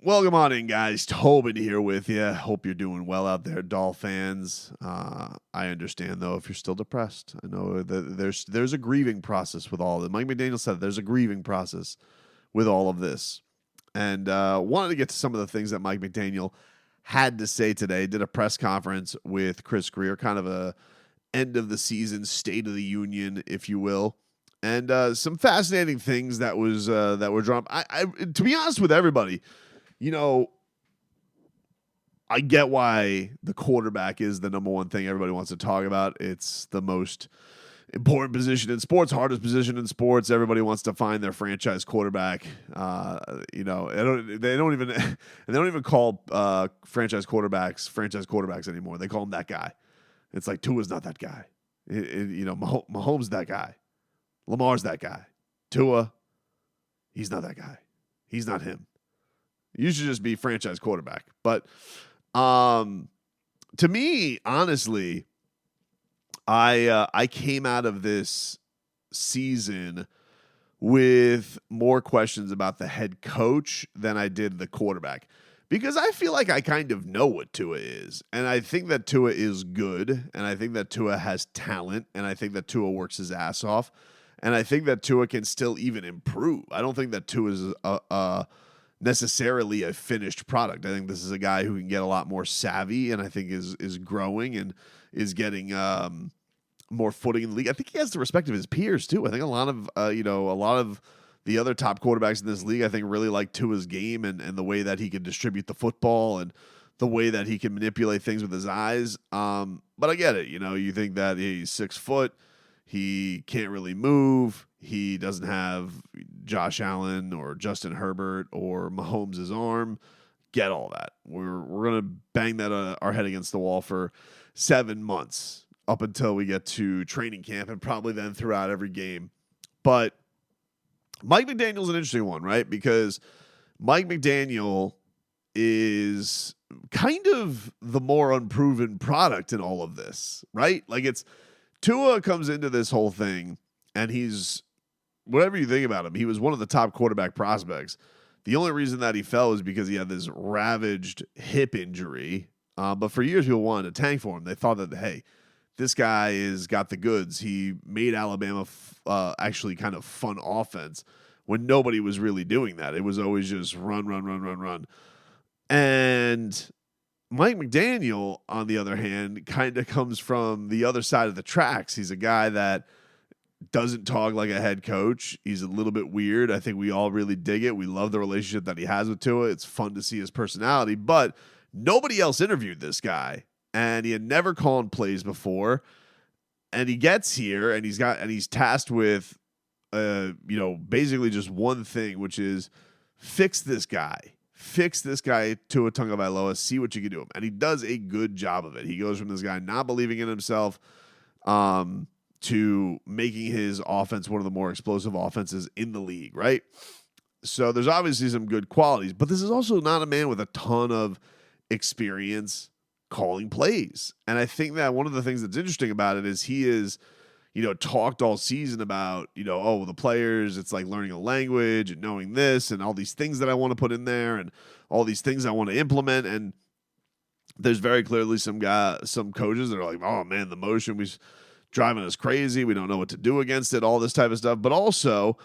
Welcome on in, guys. Tobin here with you. Hope you're doing well out there, Dolph fans. I understand, though, if you're still depressed. I know that there's a grieving process with all of it. Mike McDaniel said there's a grieving process with all of this. And wanted to get to some of the things that Mike McDaniel had to say today. Did a press conference with Chris Greer, kind of a end of the season State of the Union, if you will. And some fascinating things that were drawn up. I to be honest with everybody, you know, I get why the quarterback is the number one thing everybody wants to talk about. It's the most important position in sports, hardest position in sports. Everybody wants to find their franchise quarterback. They don't even call franchise quarterbacks anymore. They call him that guy. It's like Tua's not that guy. Mahomes that guy. Lamar's that guy. Tua, he's not that guy. He's not him. You should just be franchise quarterback. But to me, honestly, I came out of this season with more questions about the head coach than I did the quarterback. Because I feel like I kind of know what Tua is. And I think that Tua is good. And I think that Tua has talent. And I think that Tua works his ass off. And I think that Tua can still even improve. I don't think that Tua is necessarily a finished product. I think this is a guy who can get a lot more savvy, and I think is growing and is getting more footing in the league. I think he has the respect of his peers too. I think a lot of the other top quarterbacks in this league, I think, really like Tua's game and the way that he can distribute the football and the way that he can manipulate things with his eyes. But I get it. You think that he's 6 foot. He can't really move. He doesn't have Josh Allen or Justin Herbert or Mahomes' arm. Get all that. We're going to bang that our head against the wall for 7 months up until we get to training camp and probably then throughout every game. But Mike McDaniel's an interesting one, right? Because Mike McDaniel is kind of the more unproven product in all of this, right? Like Tua comes into this whole thing and he's, whatever you think about him, he was one of the top quarterback prospects. The only reason that he fell is because he had this ravaged hip injury. But for years, people wanted to tank for him. They thought that, hey, this guy is got the goods. He made Alabama actually kind of fun offense when nobody was really doing that. It was always just run. And Mike McDaniel, on the other hand, kind of comes from the other side of the tracks. He's a guy that doesn't talk like a head coach. He's a little bit weird. I think we all really dig it. We love the relationship that he has with Tua. It's fun to see his personality, but nobody else interviewed this guy, and he had never called plays before. And he gets here, and he's tasked with, basically just one thing, which is fix this guy. Fix this guy, Tua Tagovailoa, see what you can do him. And he does a good job of it. He goes from this guy not believing in himself to making his offense one of the more explosive offenses in the league, right? So there's obviously some good qualities, but this is also not a man with a ton of experience calling plays. And I think that one of the things that's interesting about it is he is, talked all season about, the players, it's like learning a language and knowing this and all these things that I want to put in there and all these things I want to implement. And there's very clearly some coaches that are like, oh man, the motion was driving us crazy. We don't know what to do against it, all this type of stuff. But also,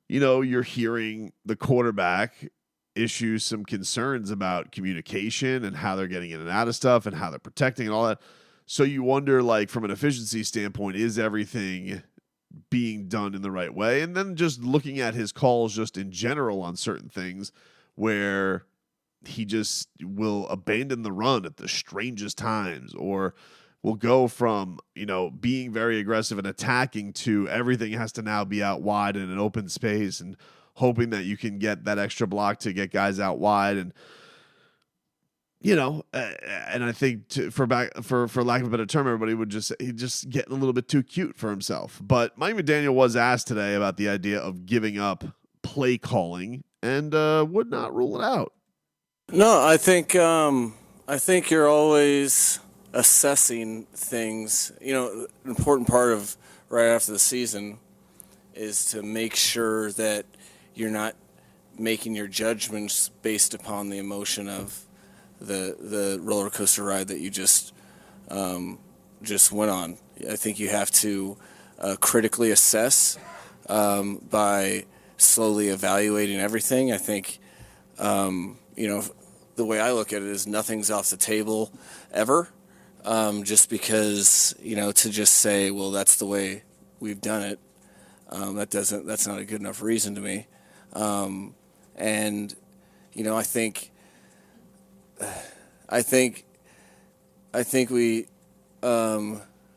you're hearing the quarterback issue some concerns about communication and how they're getting in and out of stuff and how they're protecting and all that. So you wonder, like, from an efficiency standpoint, is everything being done in the right way? And then just looking at his calls just in general on certain things where he just will abandon the run at the strangest times or will go from, being very aggressive and attacking to everything has to now be out wide in an open space and hoping that you can get that extra block to get guys out wide. And, and I think for lack of a better term, everybody would just say he's just getting a little bit too cute for himself. But Mike McDaniel was asked today about the idea of giving up play calling and would not rule it out. No, I think you're always assessing things. An important part of right after the season is to make sure that you're not making your judgments based upon the emotion of the roller coaster ride that you just went on. I think you have to critically assess by slowly evaluating everything. I think the way I look at it is nothing's off the table ever. Just because to just say, well, that's the way we've done it. That's not a good enough reason to me. And I think we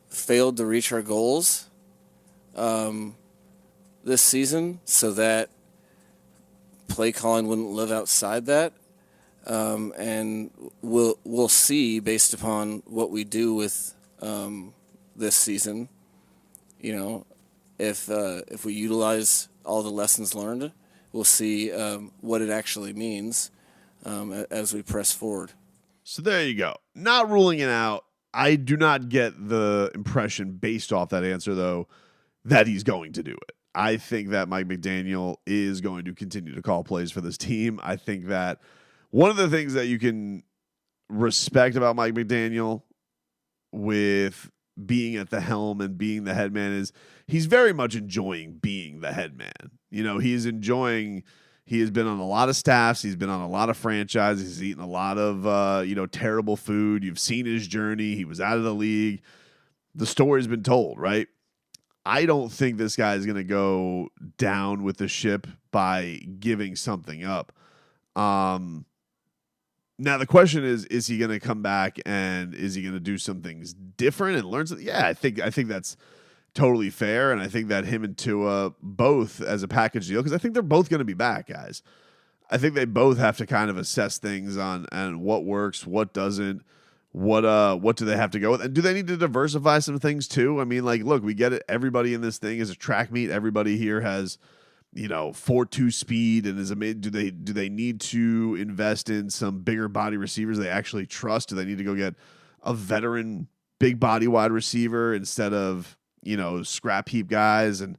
failed to reach our goals this season, so that play calling wouldn't live outside that. And we'll see based upon what we do with this season. If we utilize all the lessons learned, we'll see what it actually means as we press forward. So there you go. Not ruling it out. I do not get the impression based off that answer, though, that he's going to do it. I think that Mike McDaniel is going to continue to call plays for this team. I think that one of the things that you can respect about Mike McDaniel with being at the helm and being the head man is he's very much enjoying being the head man. He has been on a lot of staffs. He's been on a lot of franchises. He's eaten a lot of, terrible food. You've seen his journey. He was out of the league. The story's been told, right? I don't think this guy is going to go down with the ship by giving something up. Now the question is he going to come back and is he going to do some things different and learn something? Yeah, I think that's totally fair, and I think that him and Tua both as a package deal, because I think they're both going to be back, guys. I think they both have to kind of assess things on what works, what doesn't, what do they have to go with, and do they need to diversify some things too? I mean, look, we get it. Everybody in this thing is a track meet. Everybody here has 4.2 speed, and do they need to invest in some bigger body receivers they actually trust? Do they need to go get a veteran big body wide receiver instead of scrap heap guys and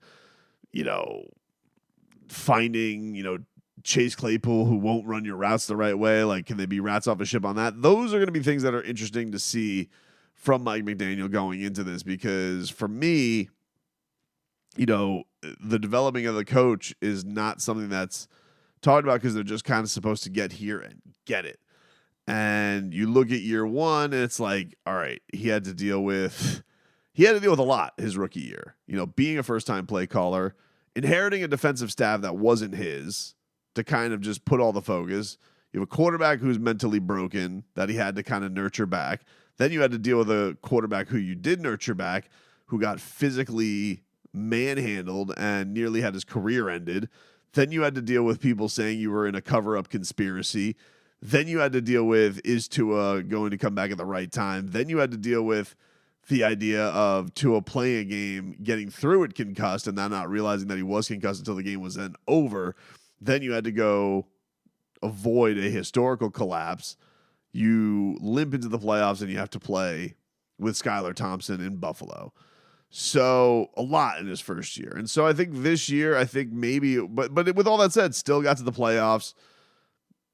finding Chase Claypool who won't run your routes the right way? Can they be rats off a ship on that? Those are going to be things that are interesting to see from Mike McDaniel going into this, because for me, the developing of the coach is not something that's talked about because they're just kind of supposed to get here and get it. And you look at year one and it's like, all right, he had to deal with a lot his rookie year, being a first-time play caller, inheriting a defensive staff that wasn't his to kind of just put all the focus. You have a quarterback who's mentally broken that he had to kind of nurture back. Then you had to deal with a quarterback who you did nurture back, who got physically manhandled and nearly had his career ended. Then you had to deal with people saying you were in a cover-up conspiracy. Then you had to deal with, is Tua going to come back at the right time? Then you had to deal with the idea of Tua playing a game, getting through it concussed, and then not realizing that he was concussed until the game was then over. Then you had to go avoid a historical collapse. You limp into the playoffs, and you have to play with Skylar Thompson in Buffalo. So a lot in his first year. And so I think this year, maybe, but with all that said, still got to the playoffs.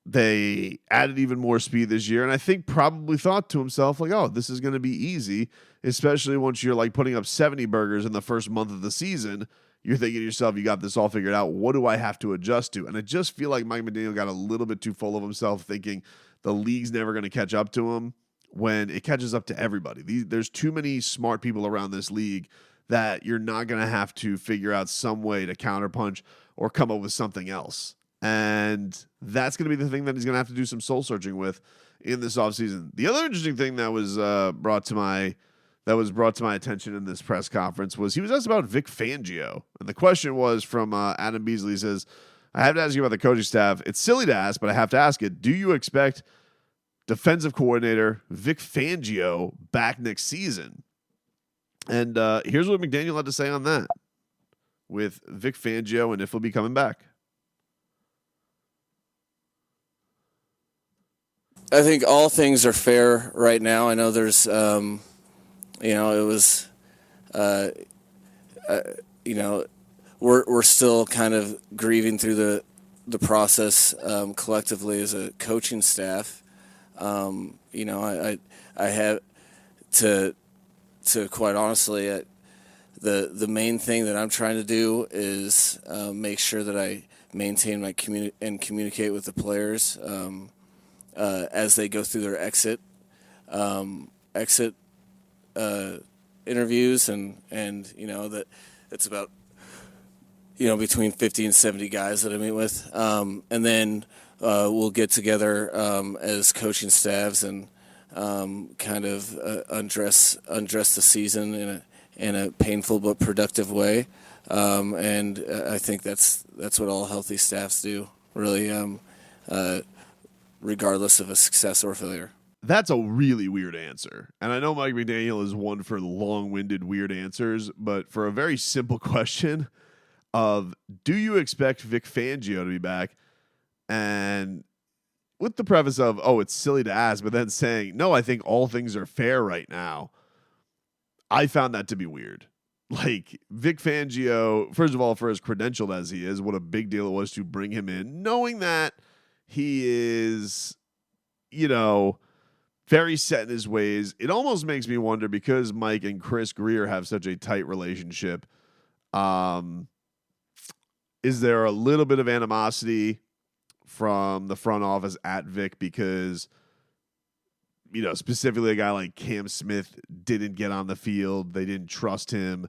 They added even more speed this year, and I think probably thought to himself, oh, this is going to be easy, especially once you're putting up 70 burgers in the first month of the season. You're thinking to yourself, you got this all figured out. What do I have to adjust to? And I just feel like Mike McDaniel got a little bit too full of himself, thinking the league's never going to catch up to him when it catches up to everybody. There's too many smart people around this league that you're not going to have to figure out some way to counterpunch or come up with something else. And that's going to be the thing that he's going to have to do some soul searching with in this offseason. The other interesting thing that was brought to my attention in this press conference was he was asked about Vic Fangio. And the question was from Adam Beasley. He says, I have to ask you about the coaching staff. It's silly to ask, but I have to ask it. Do you expect defensive coordinator Vic Fangio back next season? And here's what McDaniel had to say on that with Vic Fangio and if he'll be coming back. I think all things are fair right now. I know there's, it was, we're still kind of grieving through the process collectively as a coaching staff. I have to quite honestly, the main thing that I'm trying to do is make sure that I maintain my communicate with the players as they go through their exit interviews, and that it's about between 50 and 70 guys that I meet with, and then we'll get together as coaching staffs and kind of undress the season in a painful but productive way, and I think that's what all healthy staffs do, really, regardless of a success or failure. That's a really weird answer. And I know Mike McDaniel is one for long-winded, weird answers, but for a very simple question of, do you expect Vic Fangio to be back? And with the preface of, oh, it's silly to ask, but then saying, no, I think all things are fair right now. I found that to be weird. Like, Vic Fangio, first of all, for as credentialed as he is, what a big deal it was to bring him in, knowing that he is, very set in his ways. It almost makes me wonder, because Mike and Chris Greer have such a tight relationship, is there a little bit of animosity from the front office at Vic because, specifically a guy like Cam Smith didn't get on the field, they didn't trust him,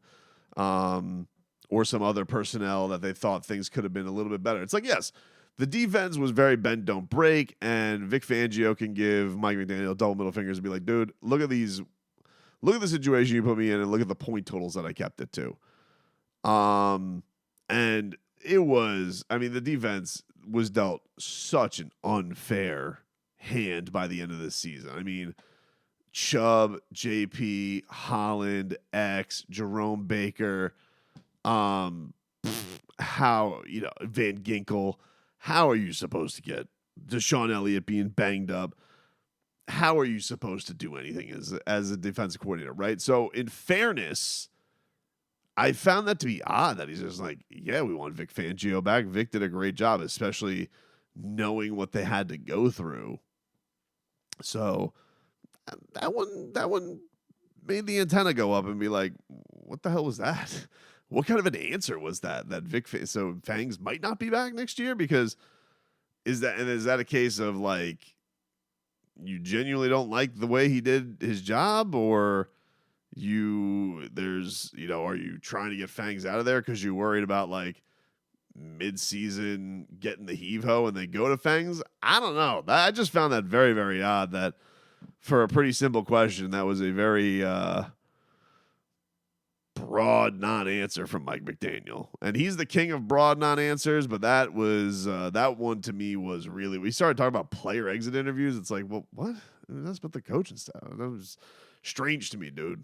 or some other personnel that they thought things could have been a little bit better? It's like, yes, the defense was very bend, don't break, and Vic Fangio can give Mike McDaniel double middle fingers and be like, dude, look at the situation you put me in, and look at the point totals that I kept it to. And it was, the defense was dealt such an unfair hand by the end of this season. Chubb, JP, Holland, X, Jerome Baker, Van Ginkel. How are you supposed to get Deshaun Elliott being banged up? How are you supposed to do anything as a defensive coordinator, right? So in fairness, I found that to be odd that he's just like, yeah, we want Vic Fangio back. Vic did a great job, especially knowing what they had to go through. So that one made the antenna go up and be like, what the hell was that? What kind of an answer was that Vic? So Fangs might not be back next year, because is that a case of like, you genuinely don't like the way he did his job, or are you trying to get Fangs out of there because you're worried about like mid-season getting the heave-ho and they go to Fangs? I don't know. I just found that very, very odd that for a pretty simple question, that was a very broad non-answer from Mike McDaniel. And he's the king of broad non-answers, but that was that one to me was really, we started talking about player exit interviews. It's like, well, what? That's about the coaching staff. That was strange to me, dude.